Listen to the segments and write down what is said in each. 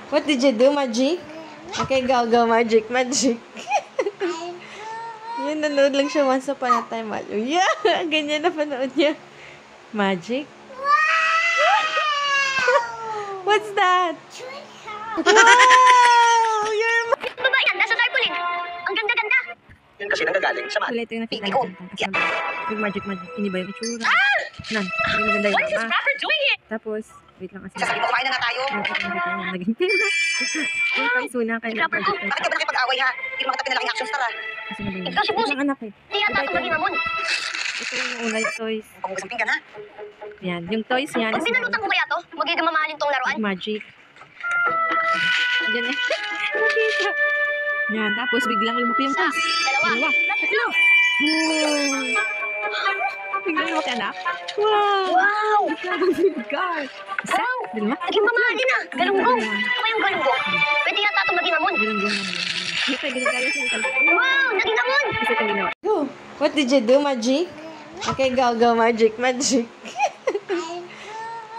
What did you do, Magic? Okay, go, Magic. Yun, nanood lang siya once upon a time. Yeah! Ganyan na panood niya. Magic? What's that? Wow! You're Babae yan, nasa tarpaulin. Ang ganda-ganda. Yan kasi nanggagaling sa mga. Wala ito yung nakita natin. Yung magic. Hindi ba yung itsura? Nan, yung maganda What is this yung rapper doing here? Tapos, wait lang kasi. Sasabi ko, kumain na nga tayo. Naging pera. Yung paisuna kayo ng Bakit ka ba nakipag-away ha? Hindi mo kita pinalaking action star ha? Kasi magaling. Ikaw si Pusi. Ang anak eh. Di yata ito maging amon. Ito yung una yung toys. Kung gusto pinggan ha? Yan. Yung toys yan. Pag binalutan ko kaya to, magiging mamahalin tong laruan. Magic. Diyan eh. Nakita. Yan. Tapos biglang lumaki yung toys. Dalawa. Tatlo. Wow. Biglang lumaki anak. Wow. Wow! God. Isa. Dalawa. Naging mamahalin na. Galunggong. Ito yung galunggong. Pwede yata ito maging amon. Galunggong naman. Ito yung ginagaya sa ikan. Wow! Naging amon! Kasi ito ginawa. Go. What did you do, Magic? Okay, go, Magic.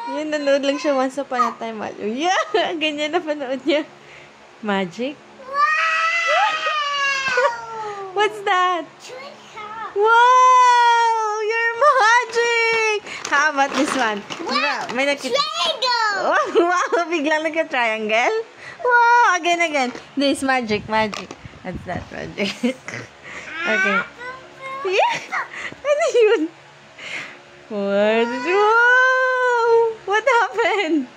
Yun, nanood lang siya once upon a time. Yeah! Ganyan na panood niya. Magic? What's that? Wow! You're magic! How about this one? Diba? May nakita. Wow! Biglang nagka-triangle? Wow! Again. This magic. That's that magic. Okay. Yeah! Ano yun? Wow! What happened?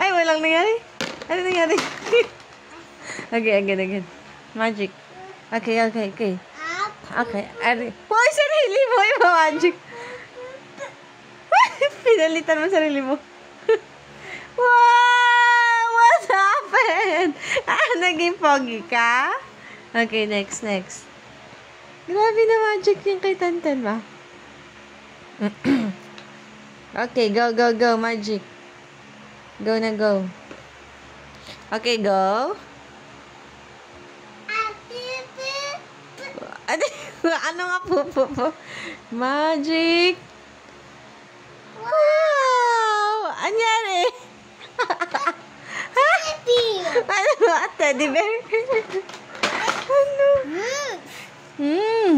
Ay, walang nangyari. Ano nangyari? Okay, again. Magic. Okay. Okay. Hoy, sarili mo! Iba magic. Pinalitan mo sarili mo. Wow! What happened? Naging pogi ka? Okay, next. Grabe na magic yung kay Tantan ba? Okay, go, magic. Go na, go. Okay, go. Ano nga po? Magic. Wow! Anyari? Ano? Teddy bear? Ano?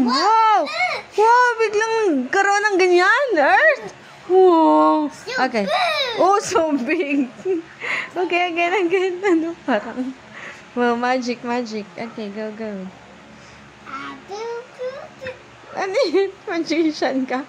Wow! Wow! Biglang karoon ng ganyan, Earth! Wow! Okay. Oh, so big! Okay, again. Ano parang? Wow, magic. Okay, go. Ano yun? Magician ka?